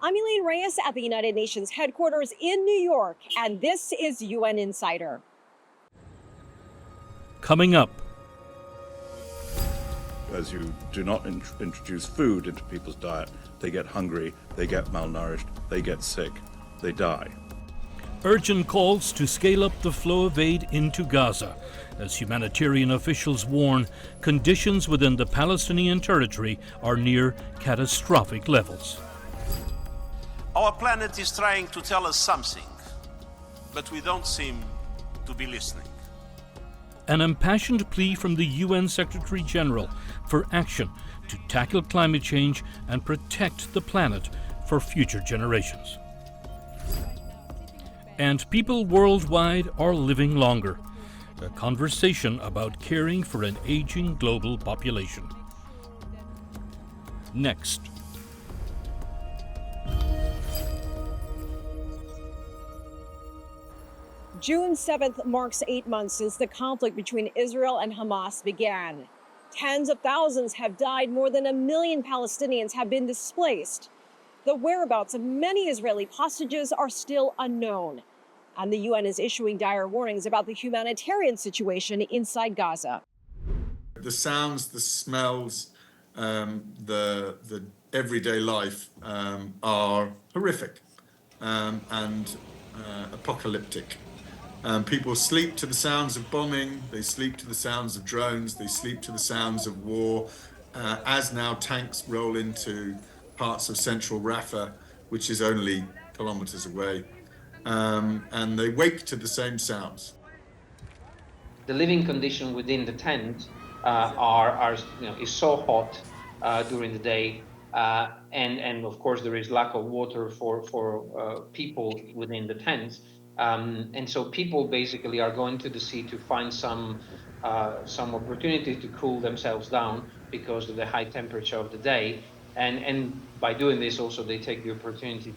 I'm Elaine Reyes at the United Nations headquarters in New York, and this is UN Insider. Coming up. As you do not introduce food into people's diet, they get hungry, they get malnourished, they get sick, they die. Urgent calls to scale up the flow of aid into Gaza, as humanitarian officials warn conditions within the Palestinian territory are near catastrophic levels. Our planet is trying to tell us something, but we don't seem to be listening. An impassioned plea from the UN Secretary General for action to tackle climate change and protect the planet for future generations. And people worldwide are living longer. A conversation about caring for an aging global population. Next. June 7th marks 8 months since the conflict between Israel and Hamas began. Tens of thousands have died, more than 1 million Palestinians have been displaced. The whereabouts of many Israeli hostages are still unknown. And the UN is issuing dire warnings about the humanitarian situation inside Gaza. The sounds, the smells, the everyday life are horrific and apocalyptic. People sleep to the sounds of bombing, they sleep to the sounds of drones, they sleep to the sounds of war, as now tanks roll into parts of central Rafah, which is only kilometers away, and they wake to the same sounds. The living condition within the tent is so hot during the day, and of course there is lack of water for people within the tents. And so people basically are going to the sea to find some opportunity to cool themselves down because of the high temperature of the day, and by doing this also they take the opportunity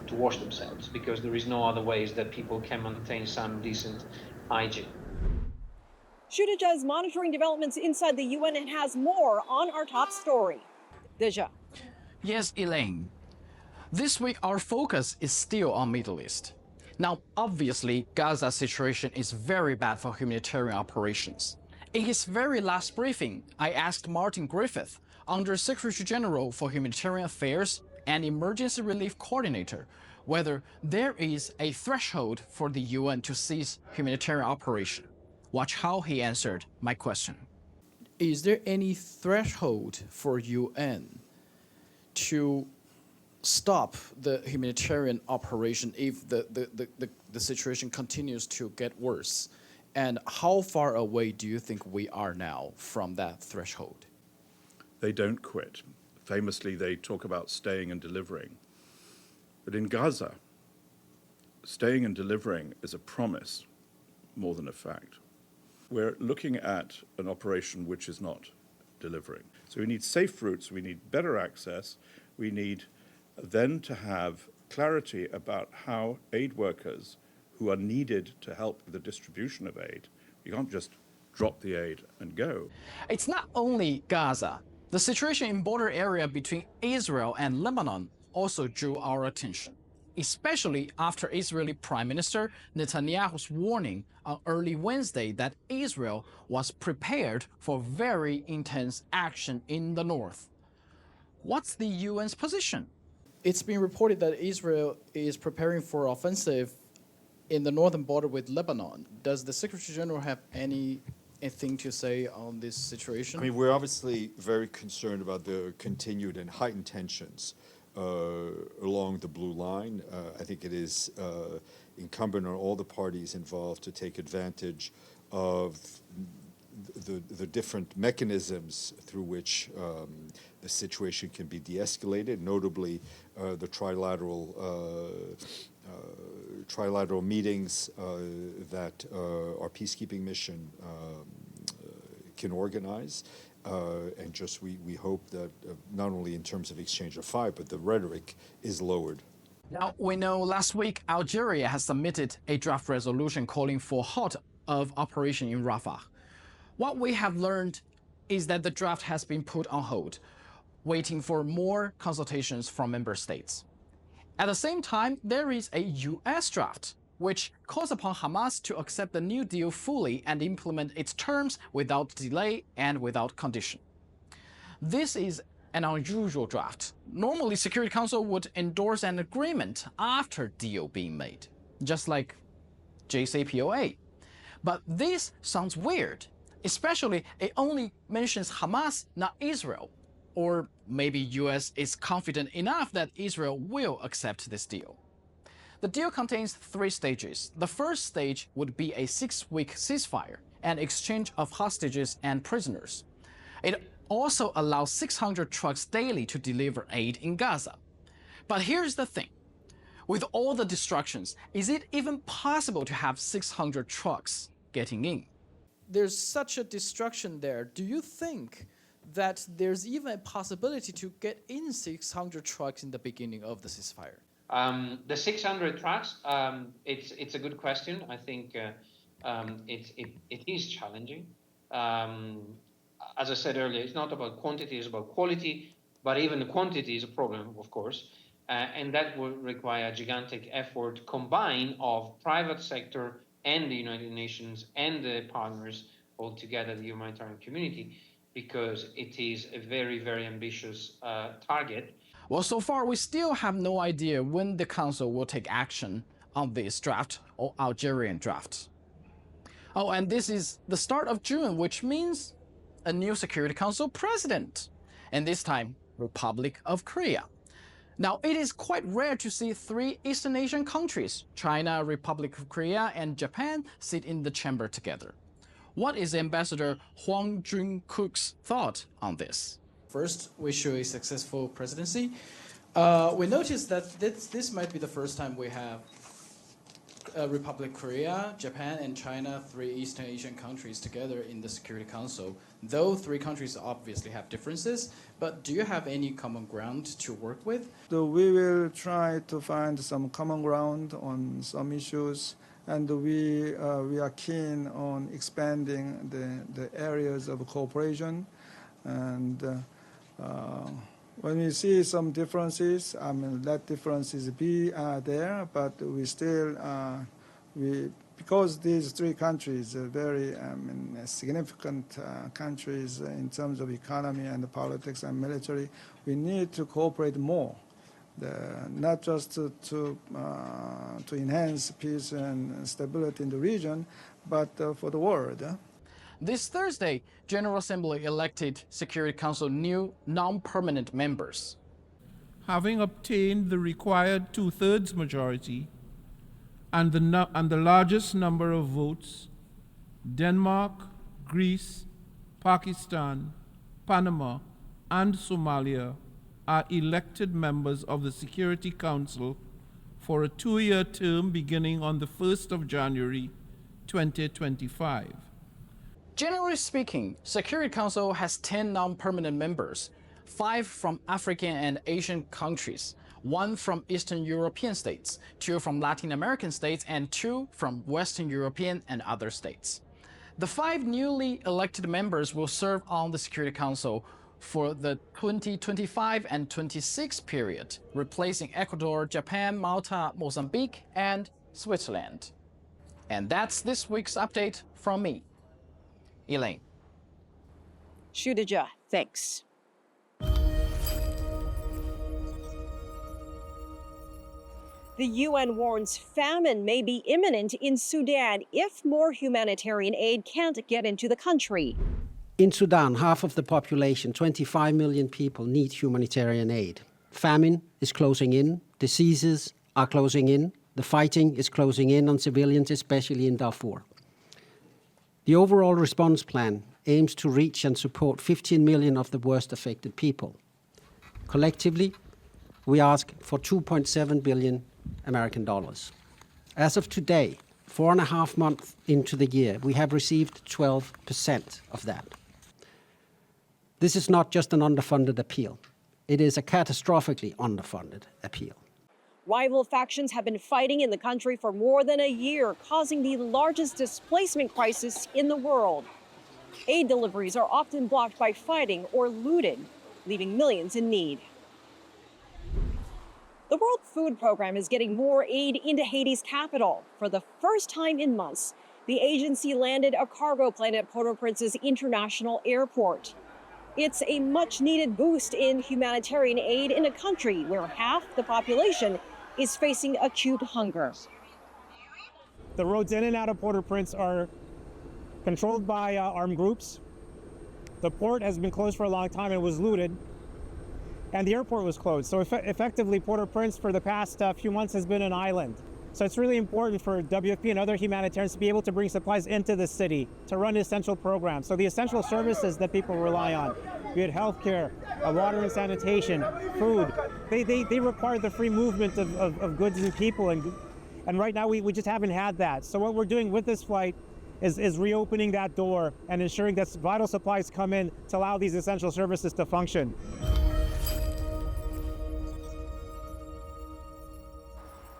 to wash themselves, because there is no other ways that people can maintain some decent hygiene. Shudaja is monitoring developments inside the UN and has more on our top story. Deja. Yes, Elaine. This week our focus is still on Middle East. Now, obviously, Gaza's situation is very bad for humanitarian operations. In his very last briefing, I asked Martin Griffith, Under Secretary General for Humanitarian Affairs and Emergency Relief Coordinator, whether there is a threshold for the UN to cease humanitarian operation. Watch how he answered my question. Is there any threshold for UN to stop the humanitarian operation if the situation continues to get worse? And how far away do you think we are now from that threshold? They don't quit. Famously, they talk about staying and delivering. But in Gaza, staying and delivering is a promise more than a fact. We're looking at an operation which is not delivering. So we need safe routes, we need better access, we need then to have clarity about how aid workers who are needed to help with the distribution of aid, you can't just drop the aid and go. It's not only Gaza. The situation in border area between Israel and Lebanon also drew our attention, especially after Israeli Prime Minister Netanyahu's warning on early Wednesday that Israel was prepared for very intense action in the north. What's the UN's position? It's been reported that Israel is preparing for offensive in the northern border with Lebanon. Does the Secretary General have anything to say on this situation? I mean, we're obviously very concerned about the continued and heightened tensions along the blue line. I think it is incumbent on all the parties involved to take advantage of the different mechanisms through which the situation can be de-escalated, notably the trilateral meetings that our peacekeeping mission can organize. And just we hope that not only in terms of exchange of fire, but the rhetoric is lowered. Now, we know last week Algeria has submitted a draft resolution calling for halt of operation in Rafah. What we have learned is that the draft has been put on hold. waiting for more consultations from member states. At the same time, there is a US draft, which calls upon Hamas to accept the new deal fully and implement its terms without delay and without condition. This is an unusual draft. Normally, Security Council would endorse an agreement after deal being made, just like JCPOA. But this sounds weird, especially it only mentions Hamas, not Israel. Or maybe US is confident enough that Israel will accept this deal. The deal contains 3 stages. The first stage would be a 6-week ceasefire and exchange of hostages and prisoners. It also allows 600 trucks daily to deliver aid in Gaza. But here's the thing. With all the destructions, is it even possible to have 600 trucks getting in? There's such a destruction there. Do you think that there's even a possibility to get in 600 trucks in the beginning of the ceasefire? The 600 trucks, it's a good question. I think it is challenging. As I said earlier, it's not about quantity, it's about quality, but even the quantity is a problem, of course. And that will require a gigantic effort combined of private sector and the United Nations and the partners all together, the humanitarian community, because it is a very, very ambitious target. Well, so far we still have no idea when the Council will take action on this draft or Algerian draft. Oh, and this is the start of June, which means a new Security Council president, and this time Republic of Korea. Now, it is quite rare to see 3 Eastern Asian countries, China, Republic of Korea, and Japan, sit in the chamber together. What is Ambassador Hwang Jun-kook's thought on this? First, wish you a successful presidency. We noticed that this might be the first time we have Republic of Korea, Japan, and China, 3 Eastern Asian countries together in the Security Council. Though 3 countries obviously have differences, but do you have any common ground to work with? So we will try to find some common ground on some issues, and we are keen on expanding the areas of cooperation. And when we see some differences, I mean, let differences be there, but we still, because these 3 countries are very significant countries in terms of economy and politics and military, we need to cooperate more, not just to enhance peace and stability in the region, but for the world. This Thursday, General Assembly elected Security Council new non-permanent members. Having obtained the required 2/3 majority and the largest number of votes, Denmark, Greece, Pakistan, Panama, and Somalia are elected members of the Security Council for a 2-year term beginning on the 1st of January 2025. Generally speaking, Security Council has 10 non-permanent members, 5 from African and Asian countries, 1 from Eastern European states, 2 from Latin American states, and 2 from Western European and other states. The 5 newly elected members will serve on the Security Council for the 2025 and 26 period, replacing Ecuador, Japan, Malta, Mozambique, and Switzerland. And that's this week's update from me, Elaine. Shudija, thanks. The UN warns famine may be imminent in Sudan if more humanitarian aid can't get into the country. In Sudan, half of the population, 25 million people, need humanitarian aid. Famine is closing in, diseases are closing in, the fighting is closing in on civilians, especially in Darfur. The overall response plan aims to reach and support 15 million of the worst affected people. Collectively, we ask for 2.7 billion American dollars. As of today, 4.5 months into the year, we have received 12% of that. This is not just an underfunded appeal. It is a catastrophically underfunded appeal. Rival factions have been fighting in the country for more than a year, causing the largest displacement crisis in the world. Aid deliveries are often blocked by fighting or looted. leaving millions in need. The World Food Program is getting more aid into Haiti's capital. For the first time in months, the agency landed a cargo plane at Port-au-Prince's International Airport. It's a much-needed boost in humanitarian aid in a country where half the population is facing acute hunger. The roads in and out of Port-au-Prince are controlled by armed groups. The port has been closed for a long time and was looted, and the airport was closed. So effectively, Port-au-Prince for the past few months has been an island. So it's really important for WFP and other humanitarians to be able to bring supplies into the city to run essential programs. So the essential services that people rely on, be it healthcare, water and sanitation, food, they require the free movement of goods and people. And right now we just haven't had that. So what we're doing with this flight is reopening that door and ensuring that vital supplies come in to allow these essential services to function.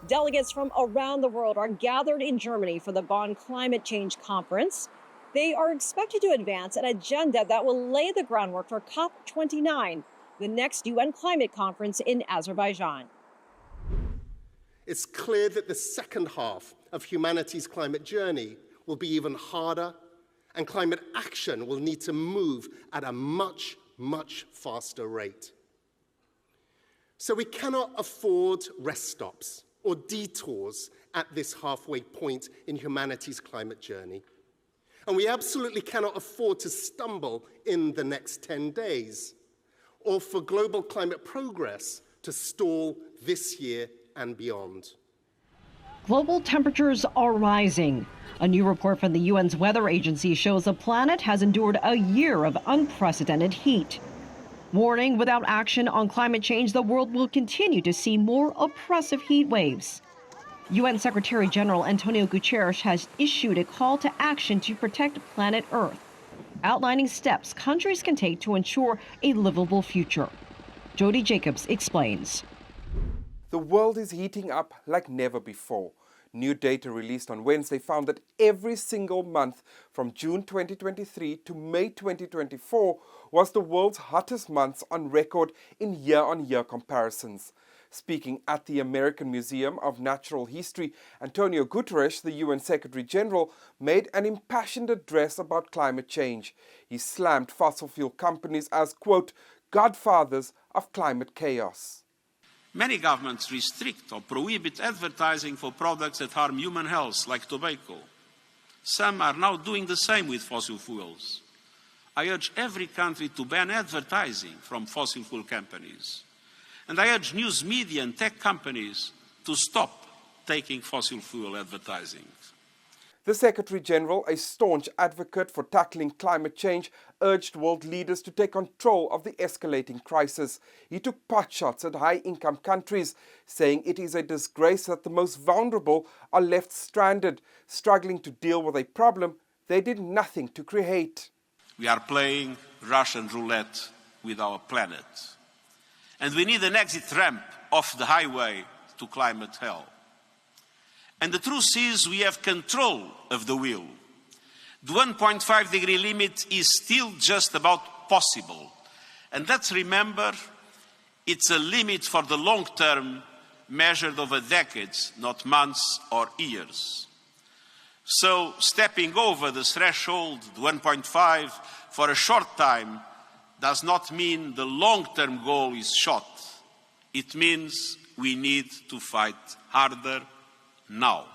Delegates from around the world are gathered in Germany for the Bonn Climate Change Conference. They are expected to advance an agenda that will lay the groundwork for COP29, the next UN climate conference in Azerbaijan. It's clear that the second half of humanity's climate journey will be even harder, and climate action will need to move at a much, much faster rate. So we cannot afford rest stops or detours at this halfway point in humanity's climate journey. And we absolutely cannot afford to stumble in the next 10 days, or for global climate progress to stall this year and beyond. Global temperatures are rising. A new report from the UN's weather agency shows the planet has endured a year of unprecedented heat. Warning, without action on climate change, the world will continue to see more oppressive heat waves. UN Secretary General Antonio Guterres has issued a call to action to protect planet Earth, outlining steps countries can take to ensure a livable future. Jody Jacobs explains. The world is heating up like never before. New data released on Wednesday found that every single month from June 2023 to May 2024 was the world's hottest months on record in year-on-year comparisons. Speaking at the American Museum of Natural History, Antonio Guterres, the UN Secretary General, made an impassioned address about climate change. He slammed fossil fuel companies as, quote, godfathers of climate chaos. Many governments restrict or prohibit advertising for products that harm human health, like tobacco. Some are now doing the same with fossil fuels. I urge every country to ban advertising from fossil fuel companies. And I urge news media and tech companies to stop taking fossil fuel advertising. The Secretary-General, a staunch advocate for tackling climate change, urged world leaders to take control of the escalating crisis. He took potshots at high-income countries, saying it is a disgrace that the most vulnerable are left stranded, struggling to deal with a problem they did nothing to create. We are playing Russian roulette with our planet. And we need an exit ramp off the highway to climate hell. And the truth is, we have control of the wheel. The 1.5 degree limit is still just about possible. And let's remember, it's a limit for the long term, measured over decades, not months or years. So stepping over the threshold, the 1.5, for a short time does not mean the long-term goal is shot. It means we need to fight harder now.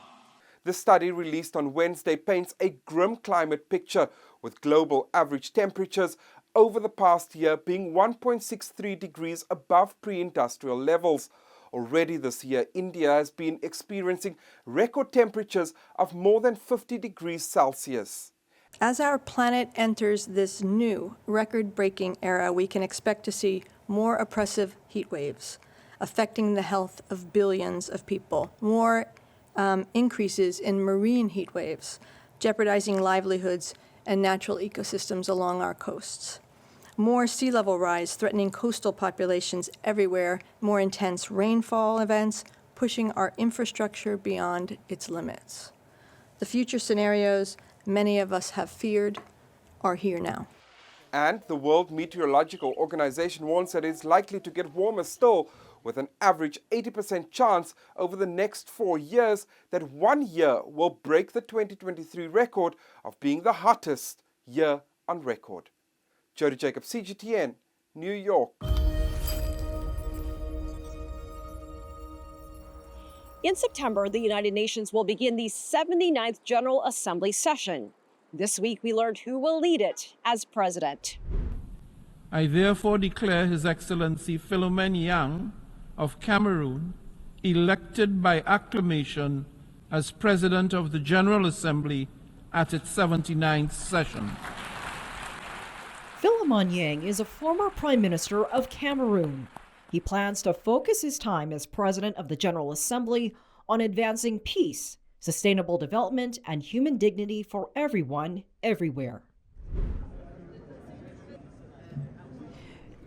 The study released on Wednesday paints a grim climate picture, with global average temperatures over the past year being 1.63 degrees above pre-industrial levels. Already this year, India has been experiencing record temperatures of more than 50 degrees Celsius. As our planet enters this new record-breaking era, we can expect to see more oppressive heat waves affecting the health of billions of people, more increases in marine heat waves, jeopardizing livelihoods and natural ecosystems along our coasts. More sea level rise threatening coastal populations everywhere, more intense rainfall events pushing our infrastructure beyond its limits. The future scenarios many of us have feared are here now. And the World Meteorological Organization warns that it's likely to get warmer still, with an average 80% chance over the next 4 years that 1 year will break the 2023 record of being the hottest year on record. Jody Jacob, CGTN, New York. In September, the United Nations will begin the 79th General Assembly session. This week, we learned who will lead it as president. I therefore declare His Excellency Philomene Yang of Cameroon elected by acclamation as President of the General Assembly at its 79th session. Philomene Yang is a former Prime Minister of Cameroon. He plans to focus his time as President of the General Assembly on advancing peace, sustainable development, and human dignity for everyone, everywhere.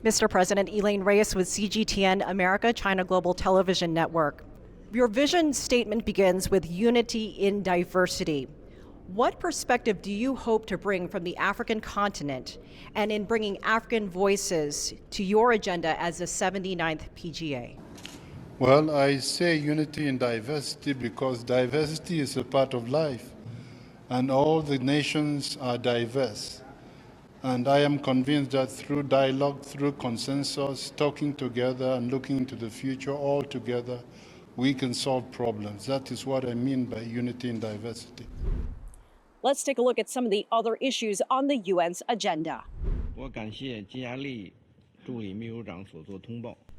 Mr. President, Elaine Reyes with CGTN America, China Global Television Network. Your vision statement begins with unity in diversity. What perspective do you hope to bring from the African continent and in bringing African voices to your agenda as the 79th PGA? Well, I say unity in diversity because diversity is a part of life, and all the nations are diverse. And I am convinced that through dialogue, through consensus, talking together and looking into the future all together, we can solve problems. That is what I mean by unity in diversity. Let's take a look at some of the other issues on the UN's agenda.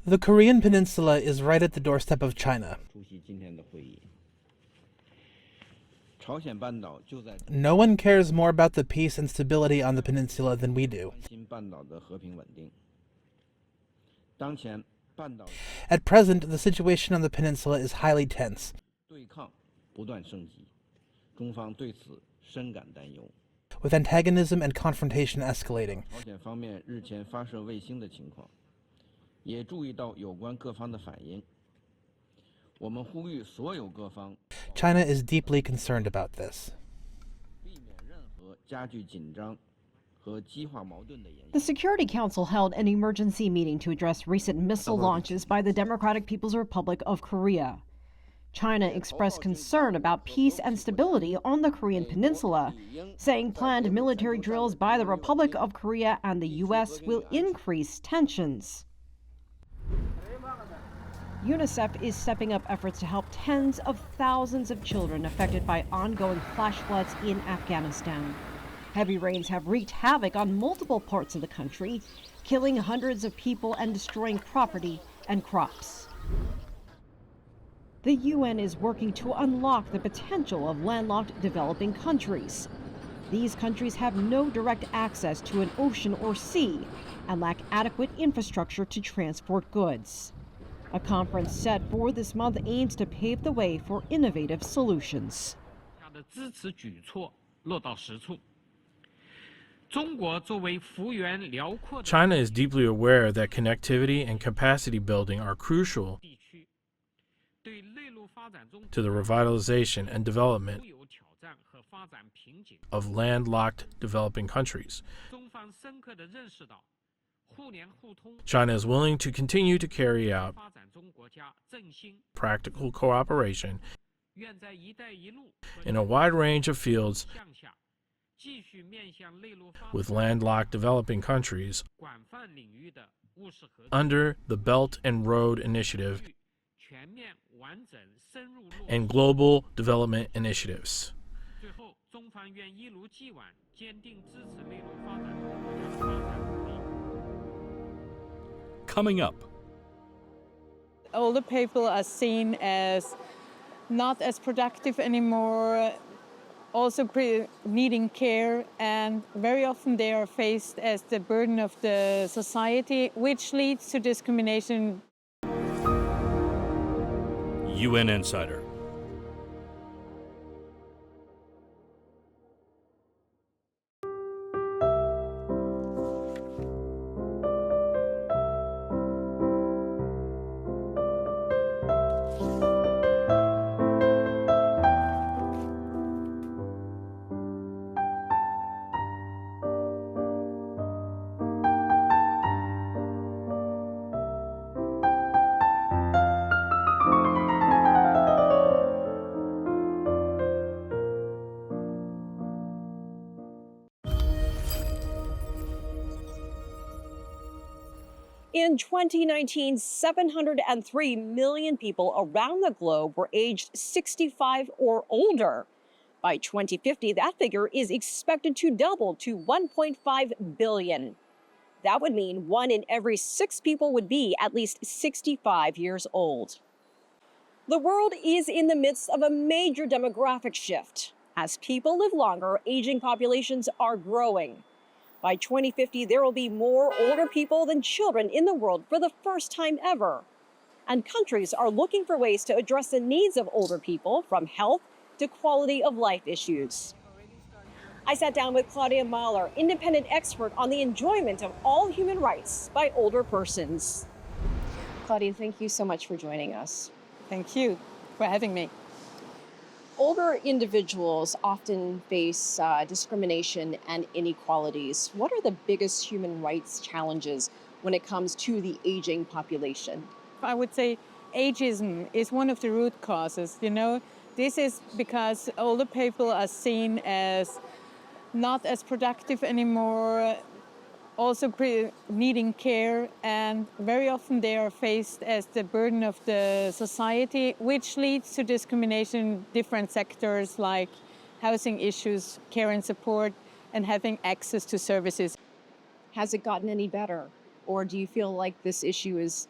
The Korean Peninsula is right at the doorstep of China. No one cares more about the peace and stability on the peninsula than we do. At present, the situation on the peninsula is highly tense. With antagonism and confrontation escalating. China is deeply concerned about this. The Security Council held an emergency meeting to address recent missile launches by the Democratic People's Republic of Korea. China expressed concern about peace and stability on the Korean Peninsula, saying planned military drills by the Republic of Korea and the U.S. will increase tensions. UNICEF is stepping up efforts to help tens of thousands of children affected by ongoing flash floods in Afghanistan. Heavy rains have wreaked havoc on multiple parts of the country, killing hundreds of people and destroying property and crops. The UN is working to unlock the potential of landlocked developing countries. These countries have no direct access to an ocean or sea and lack adequate infrastructure to transport goods. A conference set for this month aims to pave the way for innovative solutions. China is deeply aware that connectivity and capacity building are crucial to the revitalization and development of landlocked developing countries. China is willing to continue to carry out practical cooperation in a wide range of fields with landlocked developing countries under the Belt and Road Initiative and global development initiatives. Coming up. Older people are seen as not as productive anymore, also needing care, and very often they are faced as the burden of the society, which leads to discrimination. UN Insider. In 2019, 703 million people around the globe were aged 65 or older. By 2050, that figure is expected to double to 1.5 billion. That would mean 1 in every 6 people would be at least 65 years old. The world is in the midst of a major demographic shift. As people live longer, aging populations are growing. By 2050, there will be more older people than children in the world for the first time ever. And countries are looking for ways to address the needs of older people, from health to quality of life issues. I sat down with Claudia Mahler, independent expert on the enjoyment of all human rights by older persons. Claudia, thank you so much for joining us. Thank you for having me. Older individuals often face discrimination and inequalities. What are the biggest human rights challenges when it comes to the aging population? I would say ageism is one of the root causes. This is because older people are seen as not as productive anymore, also needing care, and very often they are faced as the burden of the society, which leads to discrimination in different sectors like housing issues, care and support, and having access to services. Has it gotten any better, or do you feel like this issue is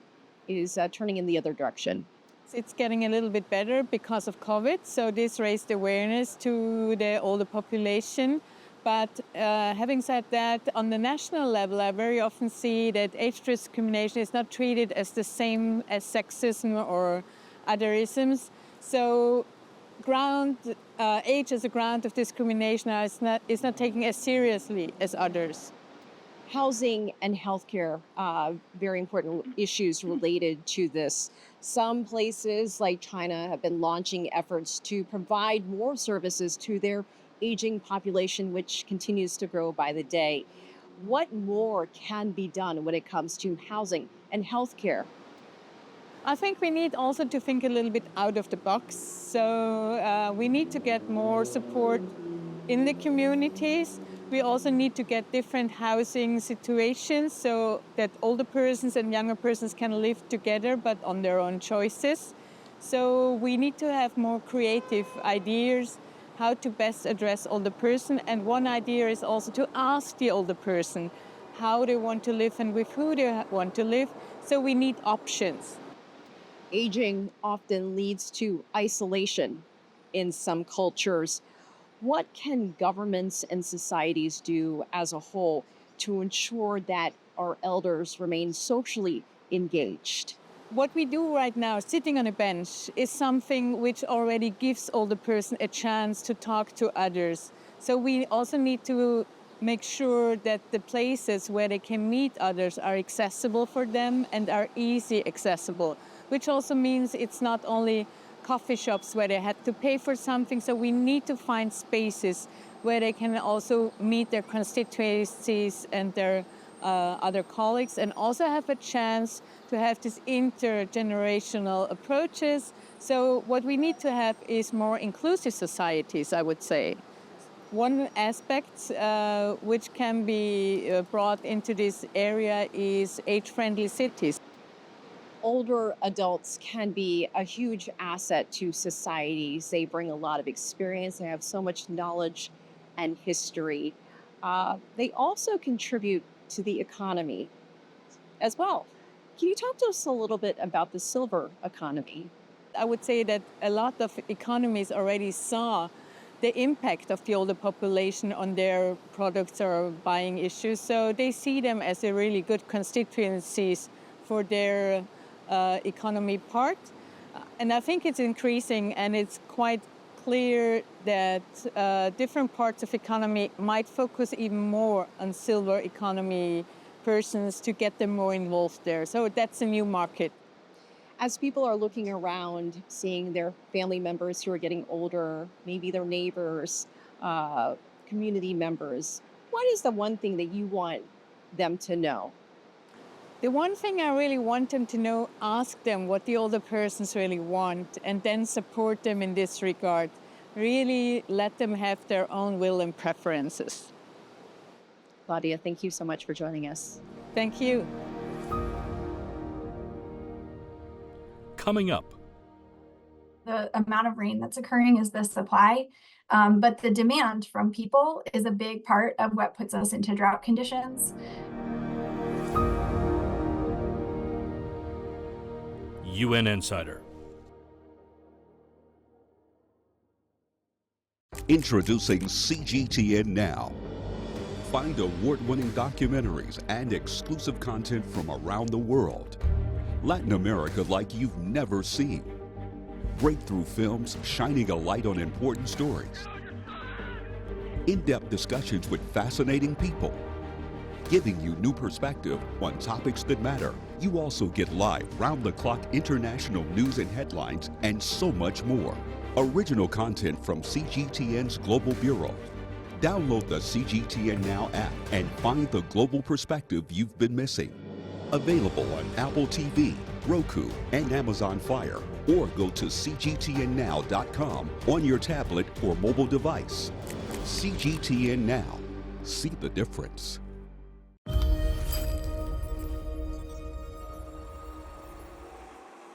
turning in the other direction? It's getting a little bit better because of COVID, so this raised awareness to the older population. But having said that, on the national level, I very often see that age discrimination is not treated as the same as sexism or other isms. So age as a ground of discrimination is not taken as seriously as others. Housing and healthcare, very important issues related to this. Some places like China have been launching efforts to provide more services to their aging population, which continues to grow by the day. What more can be done when it comes to housing and healthcare? I think we need also to think a little bit out of the box. So we need to get more support in the communities. We also need to get different housing situations so that older persons and younger persons can live together, but on their own choices. So we need to have more creative ideas how to best address older person. And one idea is also to ask the older person how they want to live and with who they want to live. So we need options. Aging often leads to isolation in some cultures. What can governments and societies do as a whole to ensure that our elders remain socially engaged? What we do right now, sitting on a bench, is something which already gives older person a chance to talk to others. So we also need to make sure that the places where they can meet others are accessible for them and are easy accessible, which also means it's not only coffee shops where they have to pay for something. So we need to find spaces where they can also meet their constituencies and their other colleagues, and also have a chance to have these intergenerational approaches. So what we need to have is more inclusive societies, I would say. One aspect which can be brought into this area is age-friendly cities. Older adults can be a huge asset to societies. They bring a lot of experience. They have so much knowledge and history. They also contribute to the economy as well. Can you talk to us a little bit about the silver economy? I would say that a lot of economies already saw the impact of the older population on their products or buying issues. So they see them as a really good constituencies for their economy part. And I think it's increasing, and it's quite clear that different parts of economy might focus even more on silver economy persons to get them more involved there. So that's a new market. As people are looking around, seeing their family members who are getting older, maybe their neighbors, community members, what is the one thing that you want them to know? The one thing I really want them to know, ask them what the older persons really want, and then support them in this regard. Really let them have their own will and preferences. Claudia, thank you so much for joining us. Thank you. coming up. The amount of rain that's occurring is the supply, but the demand from people is a big part of what puts us into drought conditions. UN Insider. Introducing CGTN Now. Find award-winning documentaries and exclusive content from around the world. Latin America like you've never seen. Breakthrough films shining a light on important stories. In-depth discussions with fascinating people. Giving you new perspective on topics that matter. You also get live, round-the-clock international news and headlines, and so much more. Original content from CGTN's Global Bureau. Download the CGTN Now app and find the global perspective you've been missing. Available on Apple TV, Roku, and Amazon Fire. Or go to cgtnnow.com on your tablet or mobile device. CGTN Now. See the difference.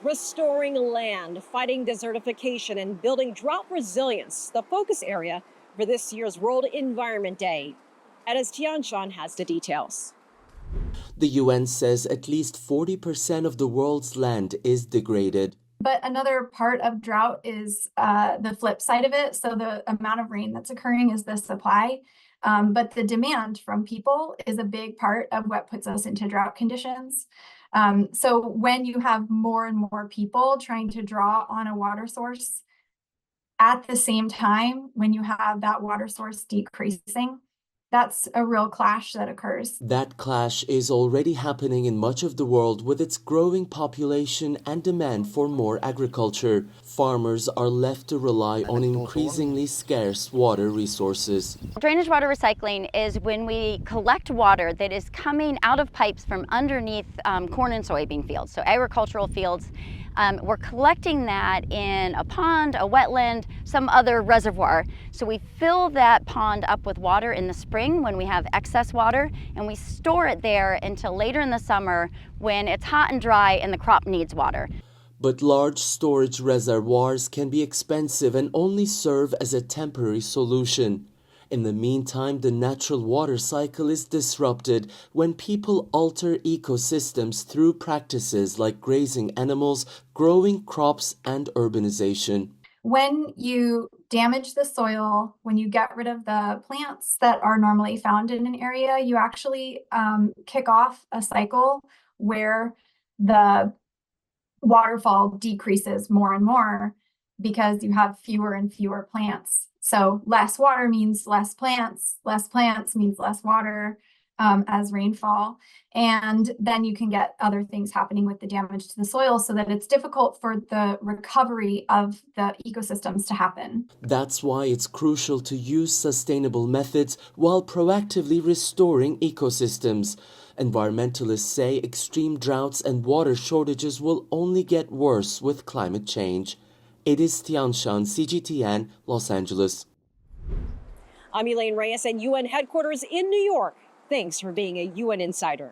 Restoring land, fighting desertification, and building drought resilience, the focus area for this year's World Environment Day. Edis Tianshan has the details. The UN says at least 40% of the world's land is degraded. But another part of drought is the flip side of it. So the amount of rain that's occurring is the supply, but the demand from people is a big part of what puts us into drought conditions. So when you have more and more people trying to draw on a water source at the same time, when you have that water source decreasing, that's a real clash that occurs. That clash is already happening in much of the world with its growing population and demand for more agriculture. Farmers are left to rely on increasingly scarce water resources. Drainage water recycling is when we collect water that is coming out of pipes from underneath corn and soybean fields, so agricultural fields. We're collecting that in a pond, a wetland, some other reservoir. So we fill that pond up with water in the spring when we have excess water, and we store it there until later in the summer when it's hot and dry and the crop needs water. But large storage reservoirs can be expensive and only serve as a temporary solution. In the meantime, the natural water cycle is disrupted when people alter ecosystems through practices like grazing animals, growing crops, and urbanization. When you damage the soil, when you get rid of the plants that are normally found in an area, you actually kick off a cycle where the waterfall decreases more and more because you have fewer and fewer plants. So less water means less plants means less water as rainfall. And then you can get other things happening with the damage to the soil so that it's difficult for the recovery of the ecosystems to happen. That's why it's crucial to use sustainable methods while proactively restoring ecosystems. Environmentalists say extreme droughts and water shortages will only get worse with climate change. Edis Tianshan, CGTN, Los Angeles. I'm Elaine Reyes at UN headquarters in New York. Thanks for being a UN Insider.